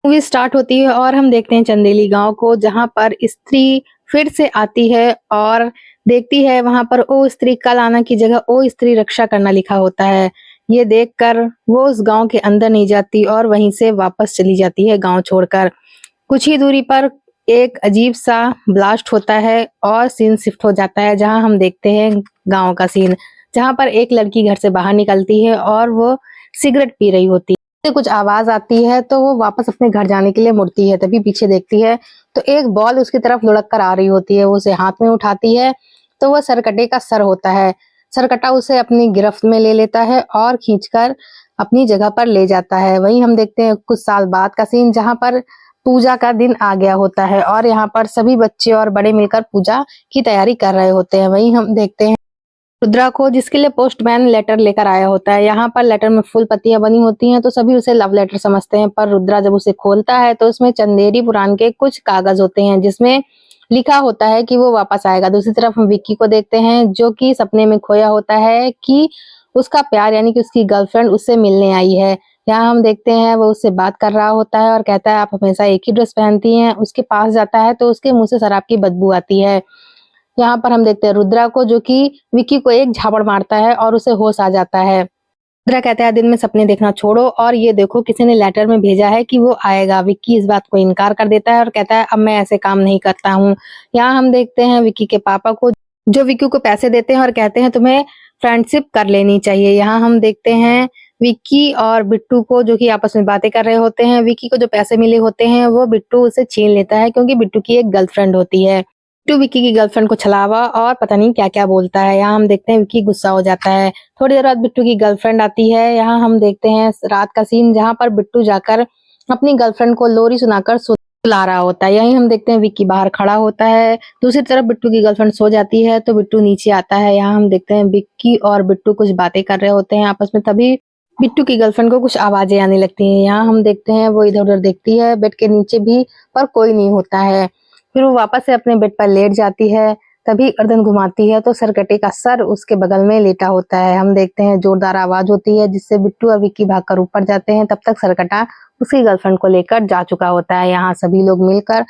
Movie start होती है और हम देखते हैं चंदेली गांव को, जहां पर स्त्री फिर से आती है और देखती है वहां पर ओ स्त्री कल आना की जगह ओ स्त्री रक्षा करना लिखा होता है। ये देखकर वो उस गांव के अंदर नहीं जाती और वहीं से वापस चली जाती है गांव छोड़कर। कुछ ही दूरी पर एक अजीब सा ब्लास्ट होता है और सीन शिफ्ट हो जाता है, जहां हम देखते हैं गांव का सीन, जहां पर एक लड़की घर से बाहर निकलती है और वो सिगरेट पी रही होती है। से कुछ आवाज आती है तो वो वापस अपने घर जाने के लिए मुड़ती है, तभी पीछे देखती है तो एक बॉल उसकी तरफ लुढ़क कर आ रही होती है। वो उसे हाथ में उठाती है तो वो सरकटे का सर होता है। सरकटा उसे अपनी गिरफ्त में ले लेता है और खींचकर अपनी जगह पर ले जाता है। वहीं हम देखते हैं कुछ साल बाद का सीन, जहां पर पूजा का दिन आ गया होता है और यहाँ पर सभी बच्चे और बड़े मिलकर पूजा की तैयारी कर रहे होते हैं। वहीं हम देखते हैं रुद्रा को, जिसके लिए पोस्टमैन लेटर लेकर आया होता है। यहाँ पर लेटर में फूल पत्तियां बनी होती हैं तो सभी उसे लव लेटर समझते हैं, पर रुद्रा जब उसे खोलता है तो उसमें चंदेरी पुराण के कुछ कागज होते हैं जिसमें लिखा होता है कि वो वापस आएगा। दूसरी तरफ हम विक्की को देखते हैं जो कि सपने में खोया होता है कि उसका प्यार यानी कि उसकी गर्लफ्रेंड उससे मिलने आई है। यहाँ हम देखते हैं वो उससे बात कर रहा होता है और कहता है आप हमेशा एक ही ड्रेस पहनती हैं। उसके पास जाता है तो उसके मुंह से शराब की बदबू आती है। यहाँ पर हम देखते हैं रुद्रा को, जो कि विक्की को एक झापड़ मारता है और उसे होश आ जाता है। रुद्रा कहता है दिन में सपने देखना छोड़ो और ये देखो किसी ने लेटर में भेजा है कि वो आएगा। विक्की इस बात को इनकार कर देता है और कहता है अब मैं ऐसे काम नहीं करता हूँ। यहाँ हम देखते हैं विक्की के पापा को, जो विक्की को पैसे देते हैं और कहते हैं तुम्हें फ्रेंडशिप कर लेनी चाहिए। यहाँ हम देखते हैं विक्की और बिट्टू को, जो कि आपस में बातें कर रहे होते हैं। विक्की को जो पैसे मिले होते हैं वो बिट्टू उसे छीन लेता है क्योंकि बिट्टू की एक गर्लफ्रेंड होती है। बिट्टू विक्की की गर्लफ्रेंड को छलावा और पता नहीं क्या क्या बोलता है। यहाँ हम देखते हैं विक्की गुस्सा हो जाता है। थोड़ी देर बाद बिट्टू की गर्लफ्रेंड आती है। यहाँ हम देखते हैं रात का सीन, जहाँ पर बिट्टू जाकर अपनी गर्लफ्रेंड को लोरी सुनाकर सुला रहा होता है। यहीं हम देखते हैं विक्की बाहर खड़ा होता है। दूसरी तरफ बिट्टू की गर्लफ्रेंड सो जाती है तो बिट्टू नीचे आता है। यहाँ हम देखते हैं विक्की और बिट्टू कुछ बातें कर रहे होते हैं आपस में, तभी बिट्टू की गर्लफ्रेंड को कुछ आवाजें आने लगती हैं। यहाँ हम देखते हैं वो इधर उधर देखती है बेड के नीचे भी, पर कोई नहीं होता है। फिर वो वापस से अपने बेड पर लेट जाती है, तभी गर्दन घुमाती है तो सरकटे का सर उसके बगल में लेटा होता है। हम देखते हैं जोरदार आवाज होती है जिससे बिट्टू और विक्की भागकर ऊपर जाते हैं। तब तक सरकटा उसकी गर्लफ्रेंड को लेकर जा चुका होता है। यहाँ सभी लोग मिलकर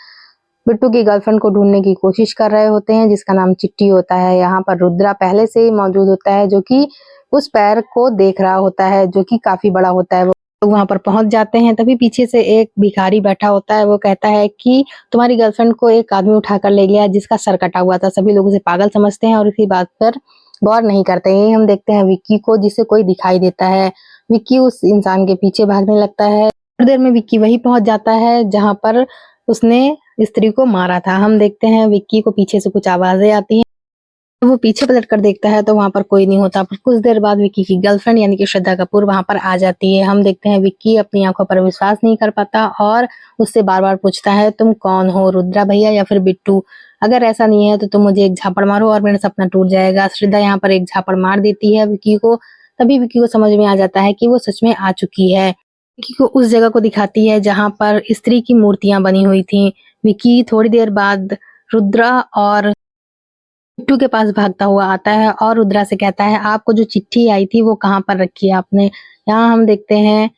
बिट्टू की गर्लफ्रेंड को ढूंढने की कोशिश कर रहे होते हैं, जिसका नाम चिट्टी होता है। यहाँ पर रुद्रा पहले से ही मौजूद होता है, जो कि उस पैर को देख रहा होता है जो कि काफी बड़ा होता है। वो वहां पर पहुंच जाते हैं, तभी पीछे से एक भिखारी बैठा होता है। वो कहता है कि तुम्हारी गर्लफ्रेंड को एक आदमी उठाकर ले गया जिसका सर कटा हुआ था। सभी लोग उसे पागल समझते हैं और इसी बात पर गौर नहीं करते। यही हम देखते हैं विक्की को, जिसे कोई दिखाई देता है। विक्की उस इंसान के पीछे भागने लगता है। थोड़ी देर में विक्की वही पहुंच जाता है जहां पर उसने स्त्री को मारा था। हम देखते हैं विक्की को पीछे से कुछ आवाजें आती हैं। वो पीछे पलट कर देखता है तो वहां पर कोई नहीं होता। पर कुछ देर बाद विक्की की गर्लफ्रेंड यानी कि श्रद्धा कपूर वहां पर आ जाती है। हम देखते हैं विक्की अपनी आंखों पर विश्वास नहीं कर पाता और उससे बार बार पूछता है तुम कौन हो, रुद्रा भैया या फिर बिट्टू? अगर ऐसा नहीं है तो तुम मुझे एक झापड़ मारो और मेरा सपना टूट जाएगा। श्रद्धा यहाँ पर एक झापड़ मार देती है विक्की को। तभी विक्की को समझ में आ जाता है कि वो सच में आ चुकी है। विक्की को उस जगह को दिखाती है जहां पर स्त्री की मूर्तियां बनी हुई थी। विक्की थोड़ी देर बाद रुद्रा और बिट्टू के पास भागता हुआ आता है और रुद्रा से कहता है आपको जो चिट्ठी आई थी वो कहाँ पर रखी है आपने? यहाँ हम देखते हैं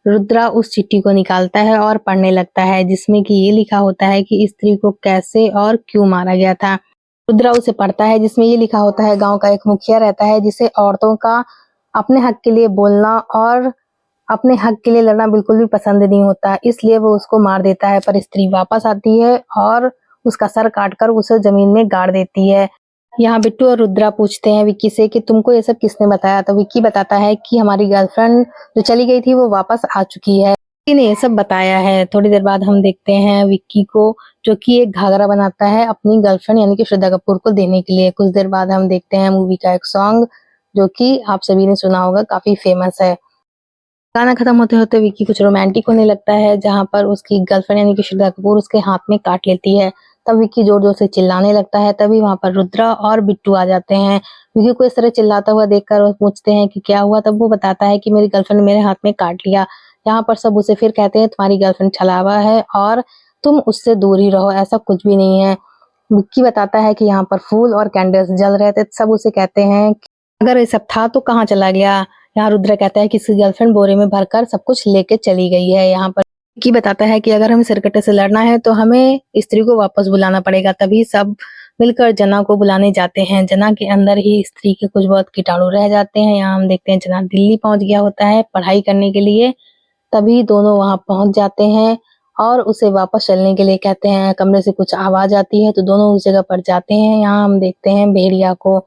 रुद्रा उस चिट्ठी को निकालता है और पढ़ने लगता है, जिसमें कि ये लिखा होता है कि स्त्री को कैसे और क्यों मारा गया था। रुद्रा उसे पढ़ता है, जिसमें ये लिखा होता है गांव का एक मुखिया रहता है जिसे औरतों का अपने हक के लिए बोलना और अपने हक के लिए लड़ना बिल्कुल भी पसंद नहीं होता, इसलिए वो उसको मार देता है। पर स्त्री वापस आती है और उसका सर काटकर उसे जमीन में गाड़ देती है। यहाँ बिट्टू और रुद्रा पूछते हैं विक्की से कि तुमको ये सब किसने बताया? तो विक्की बताता है कि हमारी गर्लफ्रेंड जो चली गई थी वो वापस आ चुकी है, विक्की ने ये सब बताया है। थोड़ी देर बाद हम देखते हैं विक्की को, जो कि एक घाघरा बनाता है अपनी गर्लफ्रेंड यानी कि श्रद्धा कपूर को देने के लिए। कुछ देर बाद हम देखते हैं मूवी का एक सॉन्ग, जो कि आप सभी ने सुना होगा, काफी फेमस है। गाना खत्म होते होते विक्की कुछ रोमांटिक होने लगता है, जहां पर उसकी गर्लफ्रेंड यानी कि श्रद्धा कपूर उसके हाथ में काट लेती है। तब विक्की जोर जोर से चिल्लाने लगता है। तभी वहां पर रुद्रा और बिट्टू आ जाते हैं। विक्की को इस तरह चिल्लाता हुआ देखकर वो पूछते हैं कि क्या हुआ? तब वो बताता है कि मेरी गर्लफ्रेंड मेरे हाथ में काट लिया। यहाँ पर सब उसे फिर कहते हैं तुम्हारी गर्लफ्रेंड छलावा है और तुम उससे दूर ही रहो, ऐसा कुछ भी नहीं है। विक्की बताता है कि यहाँ पर फूल और कैंडल्स जल रहे थे। सब उसे कहते हैं कि अगर ये सब था तो कहाँ चला गया? यहाँ रुद्र कहता है कि इसकी गर्लफ्रेंड बोरे में भरकर सब कुछ लेके चली गई है। यहाँ पर विक्की बताता है कि अगर हमें सरकटे से लड़ना है तो हमें स्त्री को वापस बुलाना पड़ेगा। तभी सब मिलकर जना को बुलाने जाते हैं। जना के अंदर ही स्त्री के कुछ बहुत कीटाणु रह जाते हैं। यहाँ हम देखते हैं जना दिल्ली पहुंच गया होता है पढ़ाई करने के लिए। तभी दोनों वहां पहुंच जाते हैं और उसे वापस चलने के लिए कहते हैं। कमरे से कुछ आवाज आती है तो दोनों उस जगह पर जाते हैं। यहाँ हम देखते हैं भेड़िया को।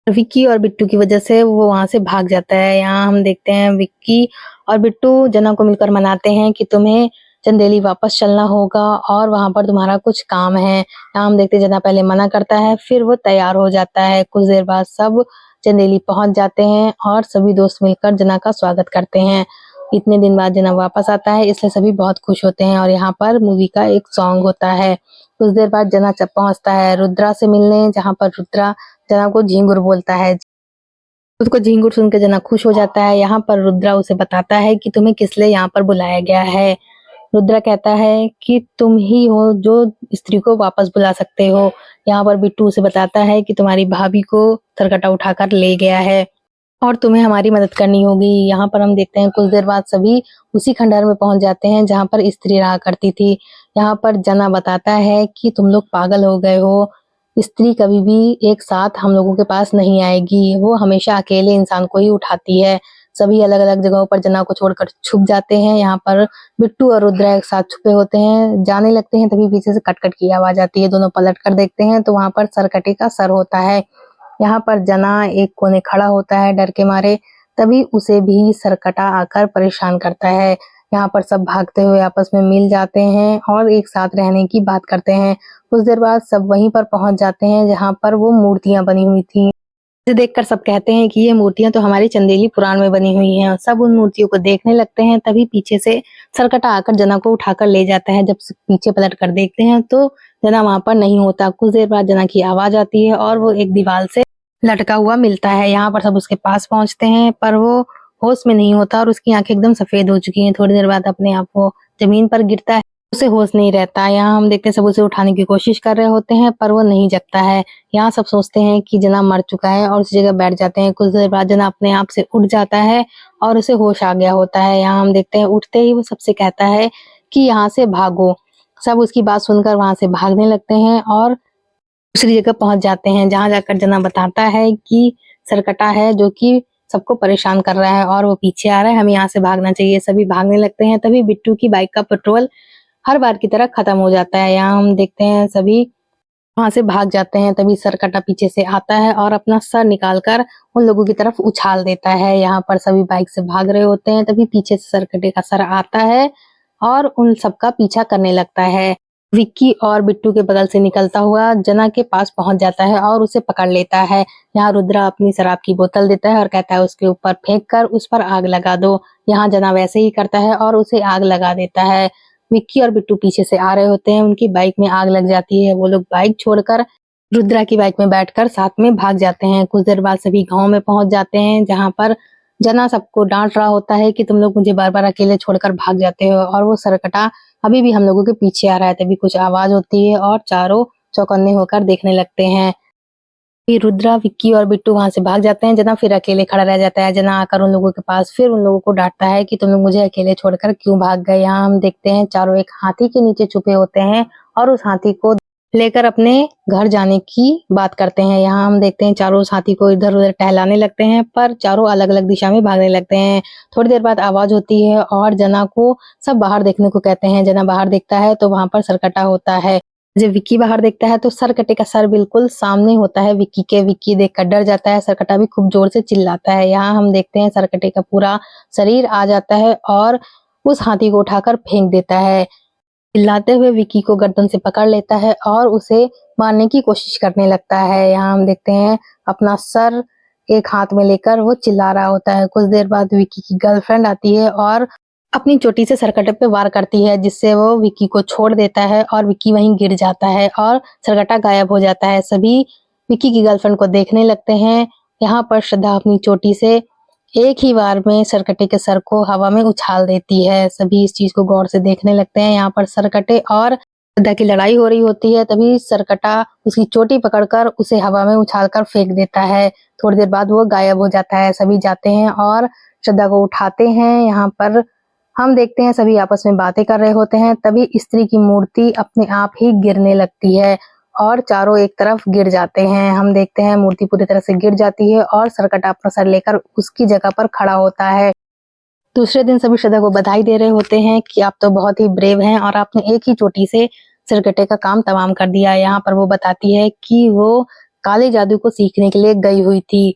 विक्की और बिट्टू की वजह से वो वहां से भाग जाता है। यहाँ हम देखते हैं विक्की और बिट्टू जना को मिलकर मनाते हैं कि तुम्हें चंदेली वापस चलना होगा और वहां पर तुम्हारा कुछ काम है। यहाँ हम देखते हैं जना पहले मना करता है, फिर वो तैयार हो जाता है। कुछ देर बाद सब चंदेली पहुंच जाते हैं और सभी दोस्त मिलकर जना का स्वागत करते हैं। इतने दिन बाद जना वापस आता है इसलिए सभी बहुत खुश होते हैं और यहाँ पर मूवी का एक सॉन्ग होता है। कुछ देर बाद जना पहुंचता है रुद्रा से मिलने, जहाँ पर रुद्रा जना को झिंगुर बोलता है। उसको झिंगुर सुन के जना खुश हो जाता है। यहाँ पर रुद्रा उसे बताता है कि तुम्हें किस लिए यहाँ पर बुलाया गया है। रुद्रा कहता है कि तुम ही हो जो स्त्री को वापस बुला सकते हो। यहाँ पर बिट्टू उसे बताता है कि तुम्हारी भाभी को सरकटा उठाकर ले गया है और तुम्हें हमारी मदद करनी होगी। यहाँ पर हम देखते हैं कुछ देर बाद सभी उसी खंडहर में पहुंच जाते हैं जहाँ पर स्त्री रहा करती थी। यहाँ पर जना बताता है कि तुम लोग पागल हो गए हो, स्त्री कभी भी एक साथ हम लोगों के पास नहीं आएगी, वो हमेशा अकेले इंसान को ही उठाती है। सभी अलग अलग जगहों पर जना को छोड़कर छुप जाते हैं। यहाँ पर बिट्टू और रुद्रा एक साथ छुपे होते हैं, जाने लगते हैं। तभी पीछे से कटकट की आवाज आती है। दोनों पलट कर देखते हैं तो वहां पर सरकटे का सर होता है। यहाँ पर जना एक कोने खड़ा होता है डर के मारे। तभी उसे भी सरकटा आकर परेशान करता है। यहाँ पर सब भागते हुए आपस में मिल जाते हैं और एक साथ रहने की बात करते हैं। कुछ देर बाद सब वहीं पर पहुंच जाते हैं जहाँ पर वो मूर्तियां बनी हुई थी। इसे देखकर सब कहते हैं कि ये मूर्तियां तो हमारी चंदेली पुराण में बनी हुई हैं। सब उन मूर्तियों को देखने लगते हैं। तभी पीछे से सरकटा आकर जना को उठाकर ले जाता है। जब पीछे पलट कर देखते हैं तो जना वहां पर नहीं होता। कुछ देर बाद जना की आवाज आती है और वो एक दीवार से लटका हुआ मिलता है। यहाँ पर सब उसके पास पहुंचते हैं पर वो होश में नहीं होता और उसकी आंखें एकदम सफेद हो चुकी हैं। थोड़ी देर बाद अपने आप वो जमीन पर गिरता है, उसे होश नहीं रहता। यहाँ हम देखते हैं सब उसे उठाने की कोशिश कर रहे होते हैं पर वो नहीं जगता है। यहाँ सब सोचते हैं कि जना मर चुका है और उसी जगह बैठ जाते हैं। कुछ देर बाद जना अपने आप से उठ जाता है और उसे होश आ गया होता है। यहाँ हम देखते हैं उठते ही वो सबसे कहता है कि यहाँ से भागो। सब उसकी बात सुनकर वहां से भागने लगते हैं और दूसरी जगह पहुंच जाते हैं, जहां जाकर जना बताता है कि सरकटा है जो कि सबको परेशान कर रहा है और वो पीछे आ रहा है, हमें यहाँ से भागना चाहिए। सभी भागने लगते हैं। तभी बिट्टू की बाइक का पेट्रोल हर बार की तरह खत्म हो जाता है। यहाँ हम देखते हैं सभी वहां से भाग जाते हैं। तभी सरकटा पीछे से आता है और अपना सर निकालकर उन लोगों की तरफ उछाल देता है। यहाँ पर सभी बाइक से भाग रहे होते हैं। तभी पीछे से सरकटे का सर आता है और उन सबका पीछा करने लगता है। विक्की और बिट्टू के बगल से निकलता हुआ जना के पास पहुंच जाता है और उसे पकड़ लेता है। यहाँ रुद्रा अपनी शराब की बोतल देता है और कहता है उसके ऊपर फेंक कर उस पर आग लगा दो। यहाँ जना वैसे ही करता है और उसे आग लगा देता है। विक्की और बिट्टू पीछे से आ रहे होते हैं, उनकी बाइक में आग लग जाती है। वो लोग बाइक छोड़कर रुद्रा की बाइक में बैठकर साथ में भाग जाते हैं। कुछ देर बाद सभी गांव में पहुंच जाते हैं जहां पर जना सबको डांट रहा होता है कि तुम लोग मुझे बार बार अकेले छोड़कर भाग जाते हो और वो सरकटा अभी भी हम लोगों के पीछे आ रहा है। तभी कुछ आवाज होती है और चारों चौकन्ने होकर देखने लगते हैं। फिर रुद्रा, विक्की और बिट्टू वहां से भाग जाते हैं। जना फिर अकेले खड़ा रह जाता है। जना आकर उन लोगों के पास फिर उन लोगों को डांटता है कि तुम लोग मुझे अकेले छोड़कर क्यों भाग गए। यहाँ हम देखते हैं चारों एक हाथी के नीचे छुपे होते हैं और उस हाथी को लेकर अपने घर जाने की बात करते हैं। यहाँ हम देखते हैं चारों उस हाथी को इधर उधर टहलाने लगते हैं पर चारों अलग अलग दिशा में भागने लगते हैं। थोड़ी देर बाद आवाज होती है और जना को सब बाहर देखने को कहते हैं। जना बाहर देखता है तो वहां पर सरकटा होता है। जब विक्की बाहर देखता है तो सरकटे का सर बिल्कुल सामने होता है विक्की के। विक्की देखकर डर जाता है। सरकटा भी खूब जोर से चिल्लाता है। यहाँ हम देखते हैं सरकटे का पूरा शरीर आ जाता है और उस हाथी को उठाकर फेंक देता है। चिल्लाते हुए विक्की को गर्दन से पकड़ लेता है और उसे मारने की कोशिश करने लगता है। यहाँ हम देखते हैं अपना सर एक हाथ में लेकर वो चिल्ला रहा होता है। कुछ देर बाद विक्की की गर्लफ्रेंड आती है और अपनी चोटी से सरकटे पे वार करती है, जिससे वो विक्की को छोड़ देता है और विक्की वहीं गिर जाता है और सरकटा गायब हो जाता है। सभी विक्की की गर्लफ्रेंड को देखने लगते हैं। यहाँ पर श्रद्धा अपनी चोटी से एक ही बार में सरकटे के सर को हवा में उछाल देती है। सभी इस चीज को गौर से देखने लगते हैं। यहाँ पर सरकटे और श्रद्धा की लड़ाई हो रही होती है। तभी सरकटा उसकी चोटी पकड़कर उसे हवा में उछालकर फेंक देता है। थोड़ी देर बाद वो गायब हो जाता है। सभी जाते हैं और श्रद्धा को उठाते हैं। यहाँ पर हम देखते हैं सभी आपस में बातें कर रहे होते हैं, तभी स्त्री की मूर्ति अपने आप ही गिरने लगती है और चारों एक तरफ गिर जाते हैं। हम देखते हैं मूर्ति पूरी तरह से गिर जाती है और सरकटा अपना सर लेकर उसकी जगह पर खड़ा होता है। दूसरे दिन सभी श्रद्धा को बधाई दे रहे होते हैं कि आप तो बहुत ही ब्रेव हैं और आपने एक ही चोटी से सरकटे का काम तमाम कर दिया। यहाँ पर वो बताती है कि वो काले जादू को सीखने के लिए गई हुई थी।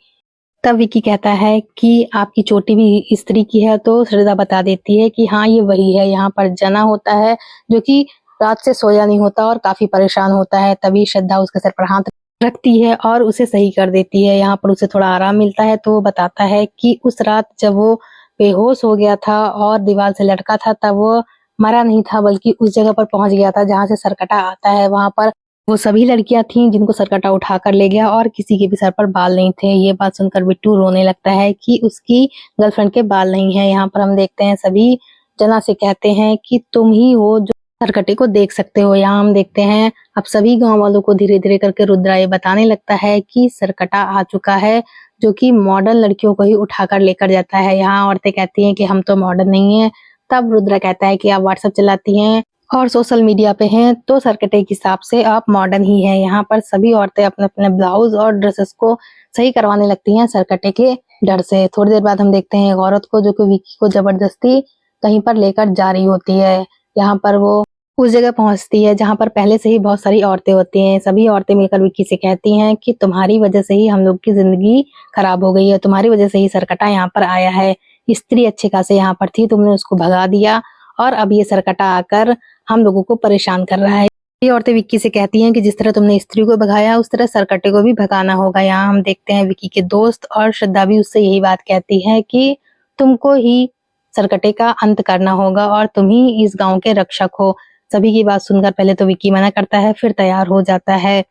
तब विकी कहता है कि आपकी चोटी भी स्त्री की है, तो श्रद्धा बता देती है कि हाँ ये वही है। यहाँ पर जना होता है जो कि रात से सोया नहीं होता और काफी परेशान होता है। तभी श्रद्धा उसके सर पर हाथ रखती है और उसे सही कर देती है। यहाँ पर उसे थोड़ा आराम मिलता है तो वो बताता है कि उस रात जब वो बेहोश हो गया था और दीवार से लटका था, तब वो मरा नहीं था बल्कि उस जगह पर पहुंच गया था जहाँ से सरकटा आता है। वहां पर वो सभी लड़कियां थीं जिनको सरकटा उठाकर ले गया और किसी के भी सर पर बाल नहीं थे। ये बात सुनकर बिट्टू रोने लगता है कि उसकी गर्लफ्रेंड के बाल नहीं है। यहाँ पर हम देखते हैं सभी जना से कहते हैं कि तुम ही हो जो सरकटे को देख सकते हो। यहाँ हम देखते हैं अब सभी गांव वालों को धीरे धीरे करके रुद्रा ये बताने लगता है कि सरकटा आ चुका है जो कि मॉडर्न लड़कियों को ही उठाकर लेकर जाता है। यहाँ औरतें कहती हैं कि हम तो मॉडर्न नहीं है। तब रुद्रा कहता है कि आप व्हाट्सएप चलाती हैं और सोशल मीडिया पे हैं तो सरकटे के हिसाब से आप मॉडर्न ही हैं। यहाँ पर सभी औरतें अपने अपने ब्लाउज और ड्रेसेस को सही करवाने लगती हैं सरकटे के डर से। थोड़ी देर बाद हम देखते हैं एक औरत को जो कि विकी को जबरदस्ती कहीं पर लेकर जा रही होती है। यहाँ पर वो उस जगह पहुंचती है जहाँ पर पहले से ही बहुत सारी औरतें होती हैं। सभी औरतें मिलकर विकी से कहती हैं कि तुम्हारी वजह से ही हम लोग की जिंदगी खराब हो गई है, तुम्हारी वजह से ही सरकटा यहाँ पर आया है। स्त्री अच्छे खासे यहाँ पर थी, तुमने उसको भगा दिया और अब ये सरकटा आकर हम लोगों को परेशान कर रहा है। ये औरतें विक्की से कहती हैं कि जिस तरह तुमने स्त्री को भगाया उस तरह सरकटे को भी भगाना होगा। यहाँ हम देखते हैं विक्की के दोस्त और श्रद्धा भी उससे यही बात कहती है कि तुमको ही सरकटे का अंत करना होगा और तुम ही इस गांव के रक्षक हो। सभी की बात सुनकर पहले तो विक्की मना करता है, फिर तैयार हो जाता है।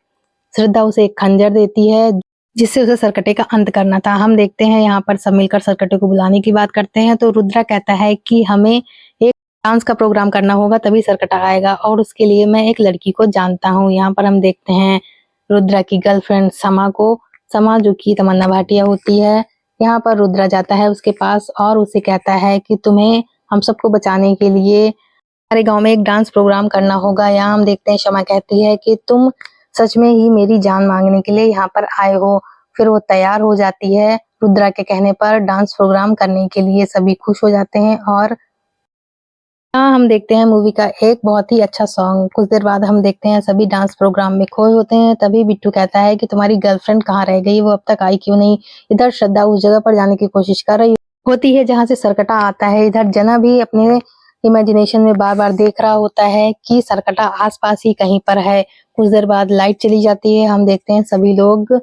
श्रद्धा उसे एक खंजर देती है जिससे उसे सरकटे का अंत करना था। हम देखते हैं यहाँ पर सब मिलकर सरकटे को बुलाने की बात करते हैं तो रुद्रा कहता है कि हमें एक डांस का प्रोग्राम करना होगा तभी सरकटा आएगा और उसके लिए मैं एक लड़की को जानता हूँ। यहाँ पर हम देखते हैं रुद्रा की गर्लफ्रेंड समा को, समा जो कि तमन्ना भाटिया होती है। यहाँ पर रुद्रा जाता है उसके पास और उसे कहता है कि तुम्हें हम सबको बचाने के लिए हमारे गांव में एक डांस प्रोग्राम करना होगा। यहाँ हम देखते हैं शमा कहती है कि तुम सच में ही मेरी जान मांगने के लिए यहाँ पर आए हो। फिर वो तैयार हो जाती है रुद्रा के कहने पर डांस प्रोग्राम करने के लिए। सभी खुश हो जाते हैं और यहाँ हम देखते हैं मूवी का एक बहुत ही अच्छा सॉन्ग। कुछ देर बाद हम देखते हैं सभी डांस प्रोग्राम में खोए होते हैं। तभी बिट्टू कहता है कि तुम्हारी गर्लफ्रेंड कहाँ रह गई, वो अब तक आई क्यों नहीं। इधर श्रद्धा उस जगह पर जाने की कोशिश कर रही होती है जहाँ से सरकटा आता है। इधर जना भी अपने इमेजिनेशन में बार बार देख रहा होता है कि सरकटा आसपास ही कहीं पर है। कुछ देर बाद लाइट चली जाती है। हम देखते हैं सभी लोग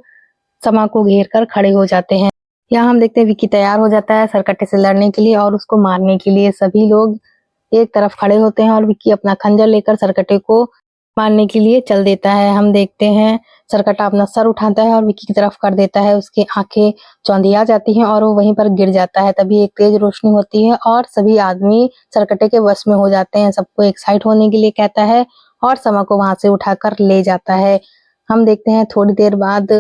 समा को घेर कर खड़े हो जाते हैं। यहाँ हम देखते हैं विकी तैयार हो जाता है सरकटे से लड़ने के लिए और उसको मारने के लिए। सभी लोग एक तरफ खड़े होते हैं और विक्की अपना खंजर लेकर सरकटे को मारने के लिए चल देता है। हम देखते हैं सरकटा अपना सर उठाता है और विक्की की तरफ कर देता है। उसकी आंखें चौंधिया जाती हैं और वो वहीं पर गिर जाता है। तभी एक तेज रोशनी होती है और सभी आदमी सरकटे के वश में हो जाते हैं। सबको एक साइड होने के लिए कहता है और समा को वहां से उठाकर ले जाता है। हम देखते हैं थोड़ी देर बाद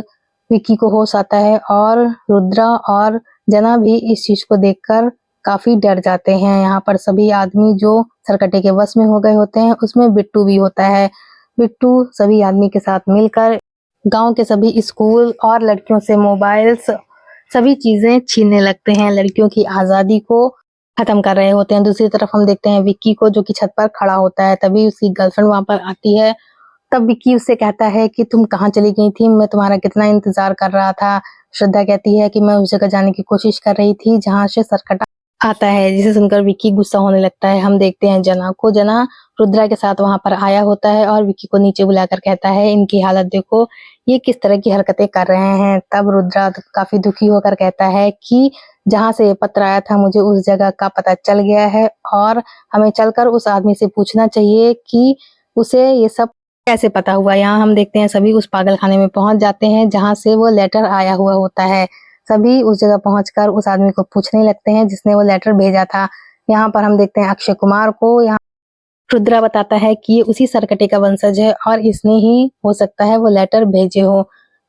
विक्की को होश आता है और रुद्रा और जना भी इस चीज को देखकर काफी डर जाते हैं। यहाँ पर सभी आदमी जो सरकटे के वश में हो गए होते हैं उसमें बिट्टू भी होता है। बिट्टू सभी आदमी के साथ मिलकर गांव के सभी स्कूल और लड़कियों से मोबाइल्स सभी चीजें छीनने लगते हैं, लड़कियों की आजादी को खत्म कर रहे होते हैं। दूसरी तरफ हम देखते हैं विक्की को जो कि छत पर खड़ा होता है। तभी उसकी गर्लफ्रेंड वहां पर आती है। तब विक्की उससे कहता है कि तुम कहाँ चली गई थी, मैं तुम्हारा कितना इंतजार कर रहा था। श्रद्धा कहती है कि मैं उस जगह जाने की कोशिश कर रही थी जहाँ से सरकटा आता है, जिसे सुनकर विक्की गुस्सा होने लगता है। हम देखते हैं जना को, जना रुद्रा के साथ वहां पर आया होता है और विक्की को नीचे बुलाकर कहता है इनकी हालत देखो, ये किस तरह की हरकतें कर रहे हैं। तब रुद्रा काफी दुखी होकर कहता है कि जहां से ये पत्र आया था मुझे उस जगह का पता चल गया है और हमें चलकर उस आदमी से पूछना चाहिए कि उसे ये सब कैसे पता हुआ। यहाँ हम देखते हैं सभी उस पागल खाने में पहुंच जाते हैं जहां से वो लेटर आया हुआ होता है। सभी उस जगह पहुंचकर उस आदमी को पूछने लगते हैं जिसने वो लेटर भेजा था। यहाँ पर हम देखते हैं अक्षय कुमार को। यहाँ रुद्रा बताता है कि ये उसी सरकटे का वंशज है और इसने ही हो सकता है वो लेटर भेजे हो।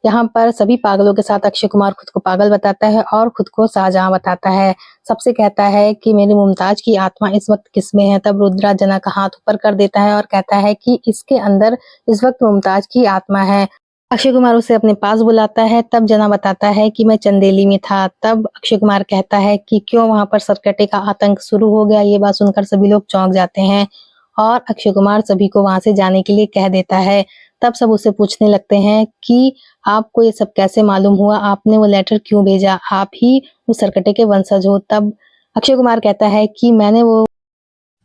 यहाँ पर सभी पागलों के साथ अक्षय कुमार खुद को पागल बताता है और खुद को शाहजहां बताता है। सबसे कहता है कि मेरी मुमताज की आत्मा इस वक्त किसमें है। तब रुद्रा जना का हाथ ऊपर कर देता है और कहता है कि इसके अंदर इस वक्त मुमताज की आत्मा है। अक्षय कुमार उसे अपने पास बुलाता है। तब जना बताता है कि मैं चंदेली में था। तब अक्षय कुमार कहता है कि क्यों वहां पर सरकटे का आतंक शुरू हो गया। ये बात सुनकर सभी लोग चौंक जाते हैं और अक्षय कुमार सभी को वहां से जाने के लिए कह देता है। तब सब उससे पूछने लगते हैं कि आपको ये सब कैसे मालूम हुआ, आपने वो लेटर क्यों भेजा, आप ही उस सरकटे के वंशज हो। तब अक्षय कुमार कहता है कि मैंने वो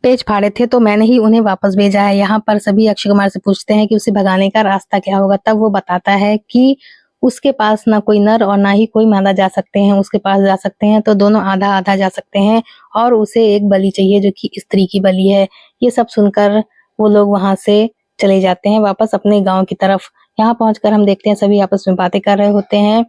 पेज फाड़े थे तो मैंने ही उन्हें वापस भेजा है। यहाँ पर सभी अक्षय कुमार से पूछते हैं कि उसे भगाने का रास्ता क्या होगा। तब वो बताता है कि उसके पास ना कोई नर और ना ही कोई मादा जा सकते हैं। उसके पास जा सकते हैं तो दोनों आधा आधा जा सकते हैं और उसे एक बलि चाहिए जो कि स्त्री की बलि है। ये सब सुनकर वो लोग वहां से चले जाते हैं वापस अपने गांव की तरफ। यहाँ पहुंचकर हम देखते हैं सभी आपस में बातें कर रहे होते हैं,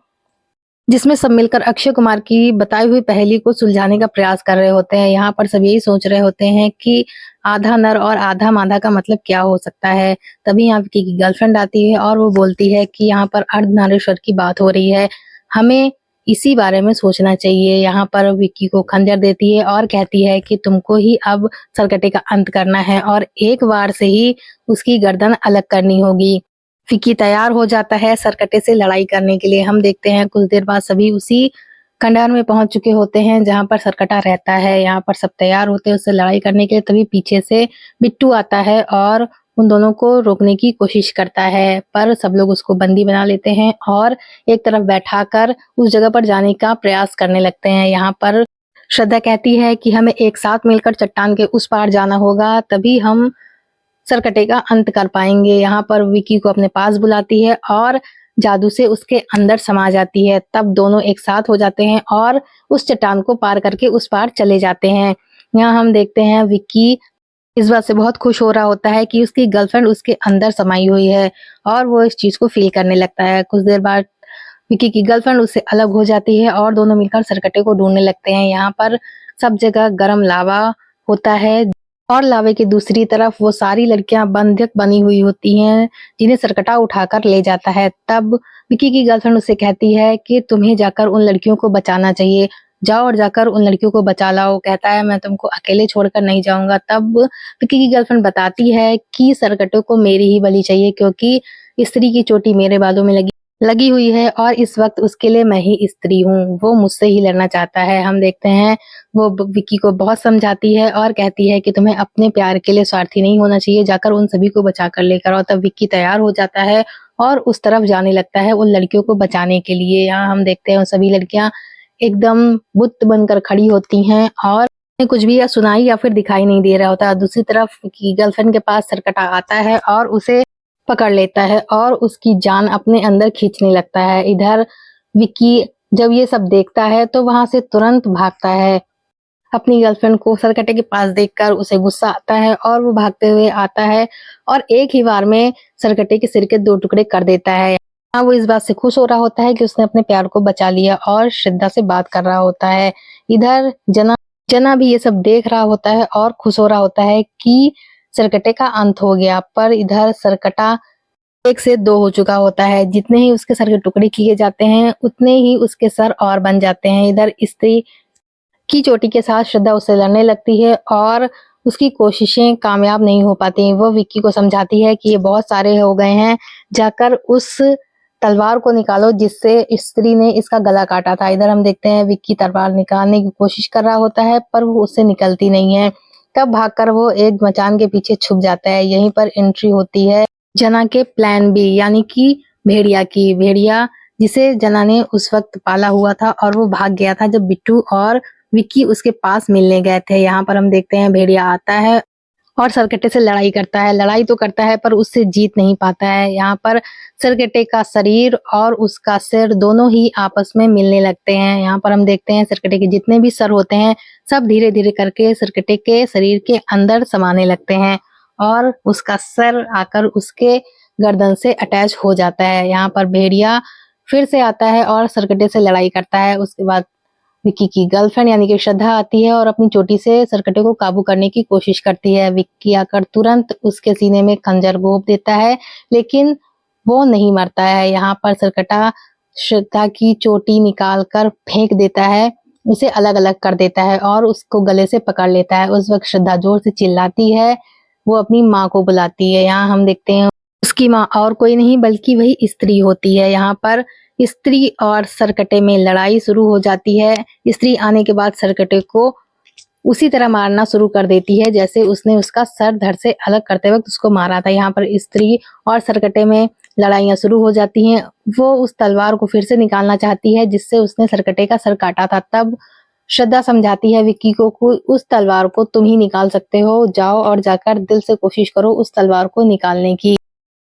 जिसमें सब मिलकर अक्षय कुमार की बताई हुई पहेली को सुलझाने का प्रयास कर रहे होते हैं। यहाँ पर सब यही सोच रहे होते हैं कि आधा नर और आधा मादा का मतलब क्या हो सकता है। तभी यहाँ विक्की की गर्लफ्रेंड आती है और वो बोलती है कि यहाँ पर अर्धनारीश्वर की बात हो रही है, हमें इसी बारे में सोचना चाहिए। यहाँ पर विक्की को खंजर देती है और कहती है कि तुमको ही अब सरकटे का अंत करना है और एक बार से ही उसकी गर्दन अलग करनी होगी। विक्की तैयार हो जाता है सरकटे से लड़ाई करने के लिए। हम देखते हैं कुछ देर बाद सभी उसी खंडहर में पहुंच चुके होते हैं जहां पर सरकटा रहता है। यहाँ पर सब तैयार होते हैं उससे लड़ाई करने के लिए। तभी पीछे से बिट्टू आता है और उन दोनों को रोकने की कोशिश करता है, पर सब लोग उसको बंदी बना लेते हैं और एक तरफ बैठाकर उस जगह पर जाने का प्रयास करने लगते हैं। यहाँ पर श्रद्धा कहती है कि हमें एक साथ मिलकर चट्टान के उस पार जाना होगा, तभी हम सरकटे का अंत कर पाएंगे। यहाँ पर विकी को अपने पास बुलाती है और जादू से उसके अंदर समा जाती है। तब दोनों एक साथ हो जाते हैं और उस चट्टान को पार करके उस पार चले जाते हैं। यहाँ हम देखते हैं विकी इस बात से बहुत खुश हो रहा होता है कि उसकी गर्लफ्रेंड उसके अंदर समाई हुई है और वो इस चीज को फील करने लगता है। कुछ देर बाद विकी की गर्लफ्रेंड उससे अलग हो जाती है और दोनों मिलकर सरकटे को ढूंढने लगते हैं। यहाँ पर सब जगह गर्म लावा होता है और लावे की दूसरी तरफ वो सारी लड़कियां बंधक बनी हुई होती हैं जिन्हें सरकटा उठाकर ले जाता है। तब विकी की गर्लफ्रेंड उससे कहती है कि तुम्हें जाकर उन लड़कियों को बचाना चाहिए, जाओ और जाकर उन लड़कियों को बचा लाओ। कहता है मैं तुमको अकेले छोड़कर नहीं जाऊंगा। तब विकी की गर्लफ्रेंड बताती है कि सरकटों को मेरी ही बलि चाहिए क्योंकि स्त्री की चोटी मेरे बालों में लगी हुई है और इस वक्त उसके लिए मैं ही स्त्री हूँ, वो मुझसे ही लड़ना चाहता है। हम देखते हैं वो विक्की को बहुत समझाती है और कहती है कि तुम्हें अपने प्यार के लिए स्वार्थी नहीं होना चाहिए, जाकर उन सभी को बचा कर लेकर आओ। तब विक्की तैयार हो जाता है और उस तरफ जाने लगता है उन लड़कियों को बचाने के लिए। यहाँ हम देखते हैं वो सभी लड़कियां एकदम बुत बनकर खड़ी होती हैं और कुछ भी या सुनाई या फिर दिखाई नहीं दे रहा होता। दूसरी तरफ की गर्लफ्रेंड के पास सरकटा आता है और उसे पकड़ लेता है और उसकी जान अपने अंदर खींचने लगता है। इधर विक्की जब ये सब देखता है तो वहां से तुरंत भागता है। अपनी गर्लफ्रेंड को सरकटे के पास देखकर उसे गुस्सा आता है और वो भागते हुए आता है और एक ही बार में सरकटे के सिर के 2 टुकड़े कर देता है। हाँ, वो इस बात से खुश हो रहा होता है कि उसने अपने प्यार को बचा लिया और श्रद्धा से बात कर रहा होता है। इधर जना भी ये सब देख रहा होता है और खुश हो रहा होता है कि सरकटे का अंत हो गया। पर इधर सरकटा 1 से 2 हो चुका होता है। जितने ही उसके सर के टुकड़े किए जाते हैं उतने ही उसके सर और बन जाते हैं। इधर स्त्री की चोटी के साथ श्रद्धा उससे लड़ने लगती है और उसकी कोशिशें कामयाब नहीं हो पाती। वो विक्की को समझाती है कि ये बहुत सारे हो गए हैं, जाकर उस तलवार को निकालो जिससे स्त्री ने इसका गला काटा था। इधर हम देखते हैं विक्की तलवार निकालने की कोशिश कर रहा होता है पर वो उससे निकलती नहीं है। तब भागकर वो एक मचान के पीछे छुप जाता है। यहीं पर एंट्री होती है जना के प्लान बी यानी कि भेड़िया की। भेड़िया जिसे जना ने उस वक्त पाला हुआ था और वो भाग गया था जब बिट्टू और विक्की उसके पास मिलने गए थे। यहाँ पर हम देखते हैं भेड़िया आता है और सरकटे से लड़ाई करता है। लड़ाई तो करता है पर उससे जीत नहीं पाता है। यहाँ पर सरकटे का शरीर और उसका सिर दोनों ही आपस में मिलने लगते हैं। यहाँ पर हम देखते हैं सरकटे के जितने भी सर होते हैं सब धीरे धीरे करके सरकटे के शरीर के अंदर समाने लगते हैं और उसका सर आकर उसके गर्दन से अटैच हो जाता है। यहाँ पर भेड़िया फिर से आता है और सरकटे से लड़ाई करता है। उसके बाद विक्की की गर्लफ्रेंड यानी कि श्रद्धा आती है और अपनी चोटी से सरकटे को काबू करने की कोशिश करती है। विक्की आकर तुरंत उसके सीने में खंजर घोंप देता है, लेकिन वो नहीं मरता है। यहाँ पर सरकटा श्रद्धा की चोटी निकाल कर फेंक देता है, उसे अलग-अलग कर देता है और उसको गले से पकड़ लेता है। उस वक़्त श्रद्धा ज़ोर से चिल्लाती है, वो अपनी माँ को बुलाती है। यहाँ हम देखते हैं उसकी माँ और कोई नहीं बल्कि वही स्त्री होती है। यहाँ पर स्त्री और सरकटे में लड़ाई शुरू हो जाती है। स्त्री आने के बाद सरकटे को उसी तरह मारना शुरू कर देती है जैसे उसने उसका सर धड़ से अलग करते वक्त उसको मारा था। यहाँ पर स्त्री और सरकटे में लड़ाइयाँ शुरू हो जाती हैं। वो उस तलवार को फिर से निकालना चाहती है जिससे उसने सरकटे का सर काटा था। तब श्रद्धा समझाती है विक्की को उस तलवार को तुम ही निकाल सकते हो, जाओ और जाकर दिल से कोशिश करो उस तलवार को निकालने की।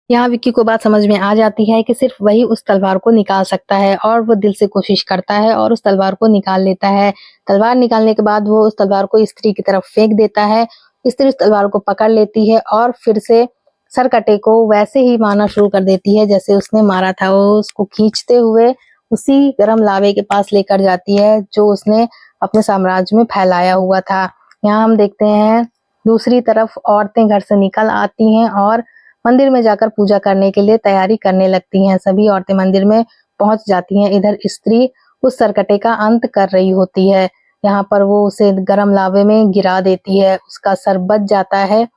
यहाँ विक्की को बात समझ में आ जाती है कि सिर्फ वही उस तलवार को निकाल सकता है और वो दिल से कोशिश करता है और उस तलवार को निकाल लेता है। तलवार निकालने के बाद वो उस तलवार को स्त्री की तरफ फेंक देता है। स्त्री उस तलवार को पकड़ लेती है और फिर से सरकटे को वैसे ही मारना शुरू कर देती है जैसे उसने मारा था। वो उसको खींचते हुए उसी गरम लावे के पास लेकर जाती है जो उसने अपने साम्राज्य में फैलाया हुआ था। यहाँ हम देखते हैं दूसरी तरफ औरतें घर से निकल आती हैं और मंदिर में जाकर पूजा करने के लिए तैयारी करने लगती हैं। सभी औरतें मंदिर में पहुंच जाती हैं। इधर स्त्री उस सरकटे का अंत कर रही होती है। यहाँ पर वो उसे गरम लावे में गिरा देती है, उसका सर बच जाता है,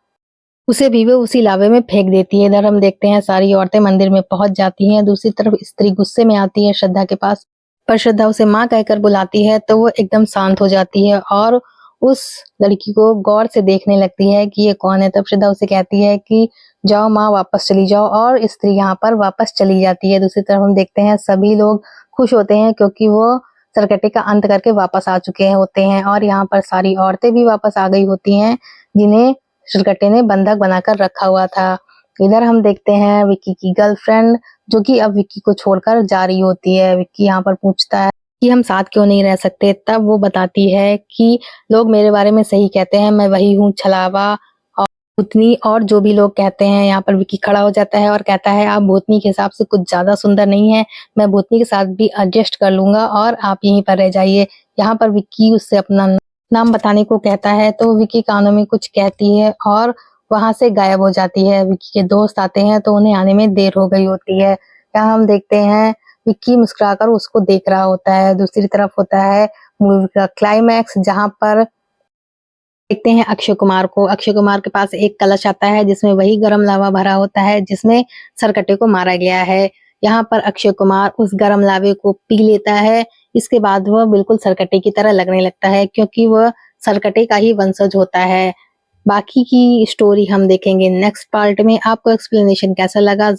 उसे भी वो उसी लावे में फेंक देती है। इधर हम देखते हैं सारी औरतें मंदिर में पहुंच जाती हैं। दूसरी तरफ स्त्री गुस्से में आती है श्रद्धा के पास, पर श्रद्धा उसे माँ कहकर बुलाती है तो वो एकदम शांत हो जाती है और उस लड़की को गौर से देखने लगती है कि ये कौन है। तब श्रद्धा उसे कहती है कि जाओ माँ, वापस चली जाओ, और स्त्री यहाँ पर वापस चली जाती है। दूसरी तरफ हम देखते हैं सभी लोग खुश होते हैं क्योंकि वो सरकटे का अंत करके वापस आ चुके होते हैं और यहाँ पर सारी औरतें भी वापस आ गई होती हैं जिन्हें सरकटे ने बंधक बनाकर रखा हुआ था। इधर हम देखते हैं विक्की की गर्लफ्रेंड जो कि अब विक्की को छोड़कर जा रही होती है। विक्की यहाँ पर पूछता है कि हम साथ क्यों नहीं रह सकते। तब वो बताती है कि लोग मेरे बारे में सही कहते हैं, मैं वही हूँ छलावा और भूतनी, और जो भी लोग कहते हैं। यहाँ पर विक्की खड़ा हो जाता है और कहता है आप भूतनी के हिसाब से कुछ ज्यादा सुंदर नहीं है, मैं भूतनी के साथ भी एडजस्ट कर लूंगा और आप यहीं पर रह जाइए। यहाँ पर विक्की उससे अपना नाम बताने को कहता है तो विक्की कानों में कुछ कहती है और वहां से गायब हो जाती है। विक्की के दोस्त आते हैं तो उन्हें आने में देर हो गई होती है। यहाँ हम देखते हैं विक्की मुस्कुराकर उसको देख रहा होता है। दूसरी तरफ होता है मूवी का क्लाइमैक्स जहाँ पर देखते हैं अक्षय कुमार को। अक्षय कुमार के पास एक कलश आता है जिसमें वही गरम लावा भरा होता है जिसमें सरकटे को मारा गया है। यहाँ पर अक्षय कुमार उस गरम लावे को पी लेता है। इसके बाद वह बिल्कुल सरकटे की तरह लगने लगता है क्योंकि वह सरकटे का ही वंशज होता है। बाकी की स्टोरी हम देखेंगे नेक्स्ट पार्ट में। आपको एक्सप्लेनेशन कैसा लगा